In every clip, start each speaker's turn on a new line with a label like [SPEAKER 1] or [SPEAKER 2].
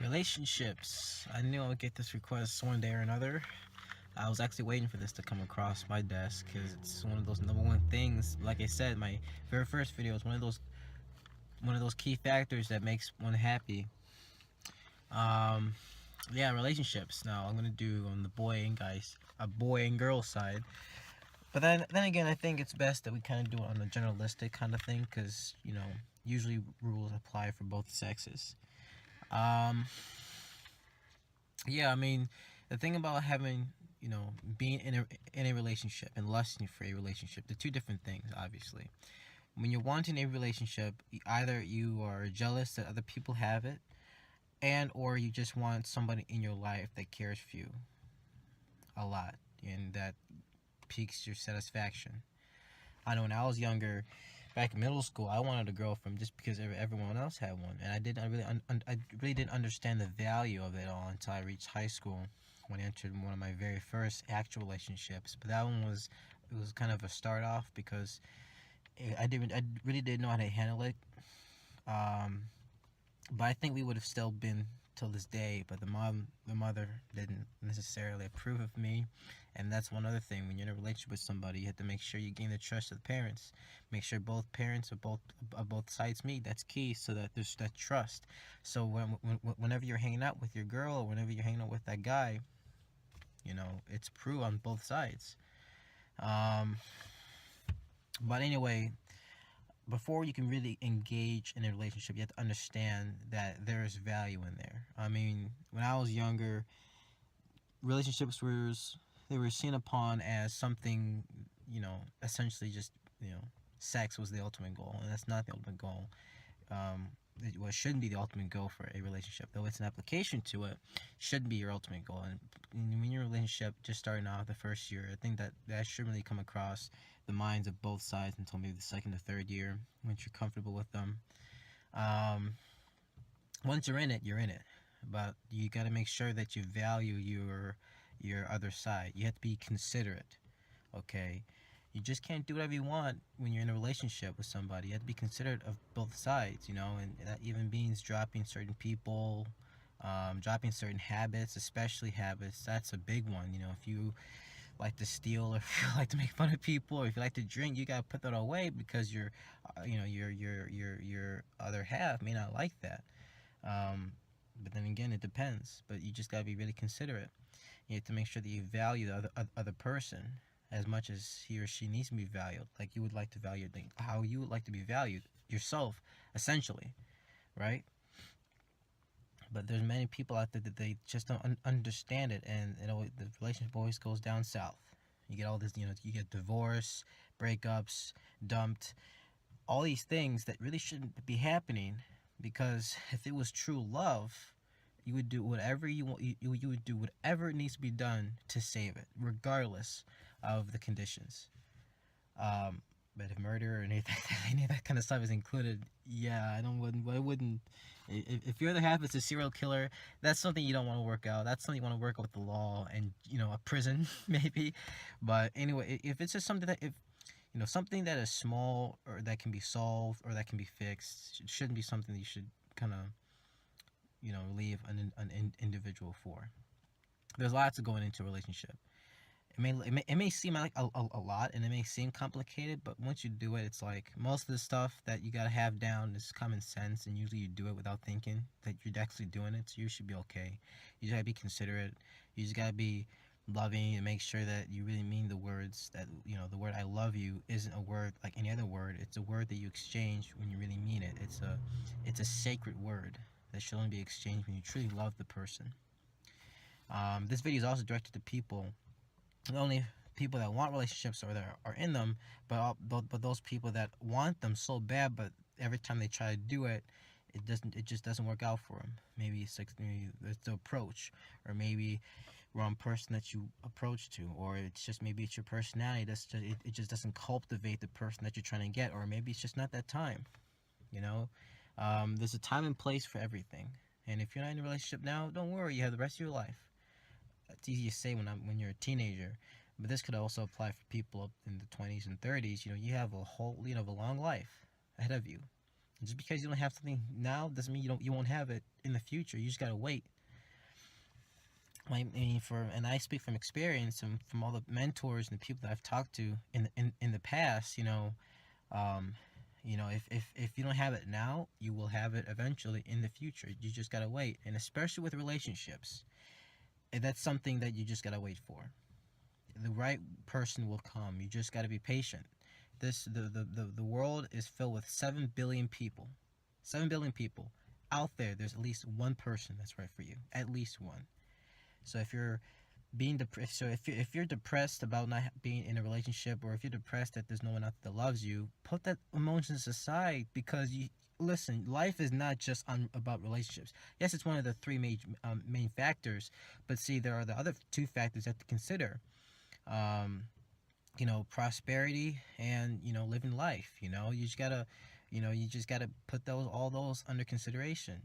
[SPEAKER 1] Relationships. I knew I would get this request one day or another. I was actually waiting for this to come across my desk because it's one of those number one things. Like I said, my very first video is one of those key factors that makes one happy. Um, yeah, relationships. Now I'm gonna do on the boy and girl side. But then again, I think it's best that we kind of do it on a generalistic kind of thing because usually rules apply for both sexes. Um, yeah, I mean, the thing about having, being in a relationship and lusting for a relationship, they're two different things, obviously. When you're wanting a relationship, either you are jealous that other people have it, and or you just want somebody in your life that cares for you a lot and that piques your satisfaction. I know when I was younger, back in middle school, I wanted a girlfriend just because everyone else had one, and I really didn't understand the value of it all until I reached high school when I entered one of my very first actual relationships. But that one was kind of a start off because I really didn't know how to handle it. Um, but I think we would have still been till this day. But the mother didn't necessarily approve of me, and that's one other thing. When you're in a relationship with somebody, you have to make sure you gain the trust of the parents. Make sure both parents of both sides meet. That's key, so that there's that trust. So whenever you're hanging out with your girl, or whenever you're hanging out with that guy, it's true on both sides. Um, but anyway, before you can really engage in a relationship, you have to understand that there is value in there. I mean, when I was younger, relationships were seen upon as something, essentially just, sex was the ultimate goal, and that's not the ultimate goal. What shouldn't be the ultimate goal for a relationship, though it's an application to it, shouldn't be your ultimate goal. And when your relationship just starting out the first year, I think that shouldn't really come across the minds of both sides until maybe the second or third year, once you're comfortable with them. Um, Once you're in it, you're in it. But you got to make sure that you value your other side. You have to be considerate. Okay, you just can't do whatever you want when you're in a relationship with somebody. You have to be considerate of both sides, and that even means dropping certain people, dropping certain habits, especially habits. That's a big one. If you like to steal, or if you like to make fun of people, or if you like to drink, you gotta put that away because your other half may not like that. Um, but then again, it depends. But you just gotta be really considerate. You have to make sure that you value the other person as much as he or she needs to be valued, like you would like to value how you would like to be valued yourself, essentially, right? But there's many people out there that they just don't understand it, and the relationship always goes down south. You get all this, you get divorce, breakups, dumped, all these things that really shouldn't be happening, because if it was true love, you would do whatever you want. You would do whatever needs to be done to save it, regardless of the conditions. Um, but if murder or any of that kind of stuff is included, yeah, I wouldn't. If your other half is a serial killer, that's something you don't want to work out. That's something you want to work out with the law and a prison maybe. But anyway, if it's just something that if something that is small or that can be solved or that can be fixed, it shouldn't be something that you should kind of leave an individual for. There's lots of going into a relationship. It may seem like a lot, and it may seem complicated, but once you do it, it's like most of the stuff that you gotta have down is common sense, and usually you do it without thinking that you're actually doing it, so you should be okay. You just gotta be considerate. You just gotta be loving and make sure that you really mean the words that the word "I love you" isn't a word like any other word. It's a word that you exchange when you really mean it. It's a sacred word that should only be exchanged when you truly love the person. This video is also directed to people, not only people that want relationships or that are in them, but those people that want them so bad, but every time they try to do it, it just doesn't work out for them. Maybe it's the approach, or maybe wrong person that you approach to, or maybe it's your personality it just doesn't cultivate the person that you're trying to get, or maybe it's just not that time. You know, there's a time and place for everything, and if you're not in a relationship now, don't worry, you have the rest of your life. It's easy to say when you're a teenager, but this could also apply for people up in the 20s and 30s. You have a whole a long life ahead of you. Just because you don't have something now doesn't mean you won't have it in the future. You just gotta wait. And I speak from experience and from all the mentors and the people that I've talked to in the past. Um, if you don't have it now, you will have it eventually in the future. You just gotta wait, and especially with relationships, that's something that you just gotta wait for. The right person will come. You just gotta be patient. The world is filled with 7 billion people. 7 billion people out there. There's at least one person that's right for you. At least one. So if you're being depressed, if you're depressed about not being in a relationship, or if you're depressed that there's no one out there that loves you, put that emotions aside, because you listen. Life is not just about relationships. Yes, it's one of the three main factors, but see, there are the other two factors you have to consider. Um, Prosperity and living life. You just gotta put all those under consideration.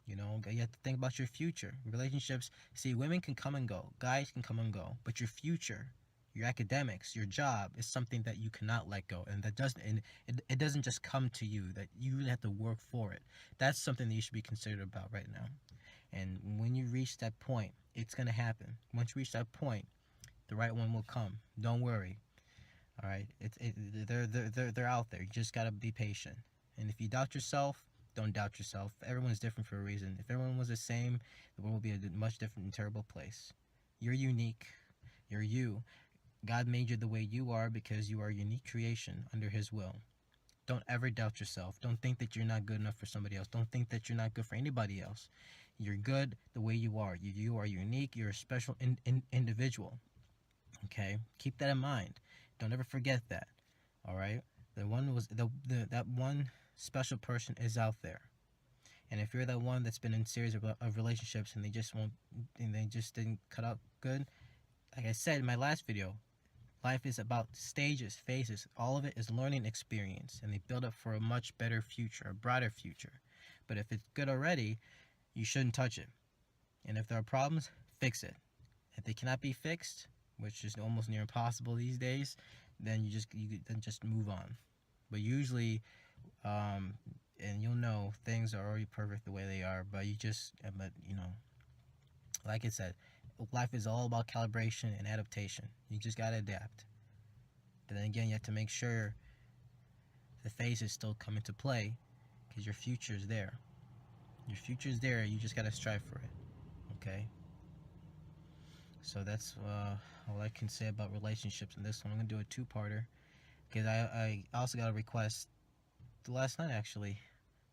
[SPEAKER 1] You have to think about your future. Relationships, see, women can come and go, guys can come and go, but your future, your academics, your job is something that you cannot let go, and it doesn't just come to you. That you really have to work for it. That's something that you should be considered about right now. And when you reach that point, it's gonna happen. Once you reach that point, the right one will come. Don't worry. All right, they're out there. You just gotta be patient. And if you doubt yourself, don't doubt yourself. Everyone's different for a reason. If everyone was the same, the world would be a much different and terrible place. You're unique. You're you. God made you the way you are because you are a unique creation under His will. Don't ever doubt yourself. Don't think that you're not good enough for somebody else. Don't think that you're not good for anybody else. You're good the way you are. You are unique. You're a special individual. Okay? Keep that in mind. Don't ever forget that. All right? That one special person is out there. And if you're that one that's been in series of relationships and they just didn't cut out good, like I said in my last video, life is about stages, phases. All of it is learning experience, and they build up for a much better future, a brighter future. But if it's good already, you shouldn't touch it. And if there are problems, fix it. If they cannot be fixed, which is almost near impossible these days, then you just move on. But usually, and you'll know things are already perfect the way they are. But like I said, life is all about calibration and adaptation. You just gotta adapt. But then again, you have to make sure the phases still come into play, because your future is there. Your future is there. You just gotta strive for it. Okay. So that's all I can say about relationships in this one. I'm gonna do a two-parter, because I also got a request last night actually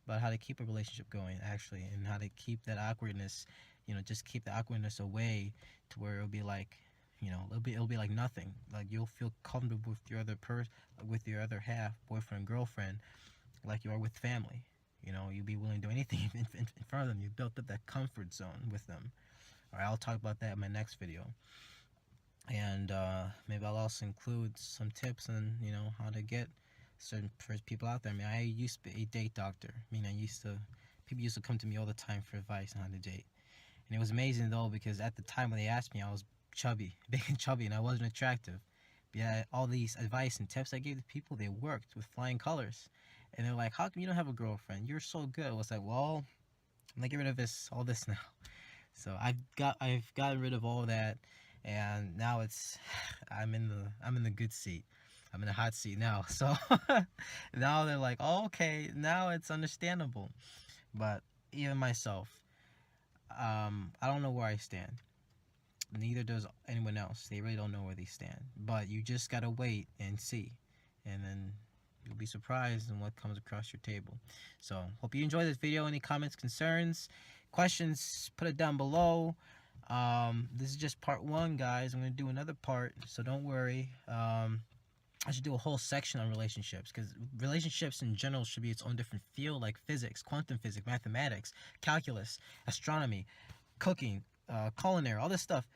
[SPEAKER 1] about how to keep a relationship going actually, and how to keep that awkwardness. Just keep the awkwardness away, to where it'll be like, it'll be like nothing. Like you'll feel comfortable with your with your other half, boyfriend, girlfriend, like you are with family. You'll be willing to do anything in front of them. You built up that comfort zone with them. All right, I'll talk about that in my next video. And maybe I'll also include some tips on how to get certain people out there. I mean, I used to be a date doctor. I mean, people used to come to me all the time for advice on how to date. And it was amazing though, because at the time when they asked me, I was chubby, big and chubby, and I wasn't attractive. But yeah, all these advice and tips I gave to people, they worked with flying colors. And they're like, "How come you don't have a girlfriend? You're so good." I was like, "Well, I'm gonna get rid of all this now." So I've gotten rid of all that, and now I'm in the good seat. I'm in the hot seat now. So now they're like, "Oh, okay, now it's understandable." But even myself, I don't know where I stand. Neither does anyone else. They really don't know where they stand. But you just gotta wait and see, and then you'll be surprised in what comes across your table. So hope you enjoyed this video. Any comments, concerns, questions, put it down below. This is just part 1, guys. I'm gonna do another part, so don't worry. I should do a whole section on relationships, because relationships in general should be its own different field, like physics, quantum physics, mathematics, calculus, astronomy, cooking, culinary, all this stuff.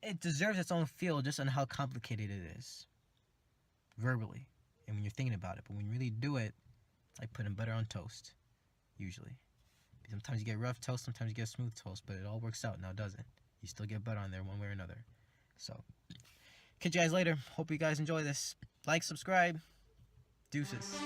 [SPEAKER 1] It deserves its own field just on how complicated it is verbally and when you're thinking about it. But when you really do it, it's like putting butter on toast, usually. Sometimes you get rough toast, sometimes you get smooth toast, but it all works out now, doesn't it? You still get butter on there one way or another. So, catch you guys later. Hope you guys enjoy this. Like, subscribe. Deuces.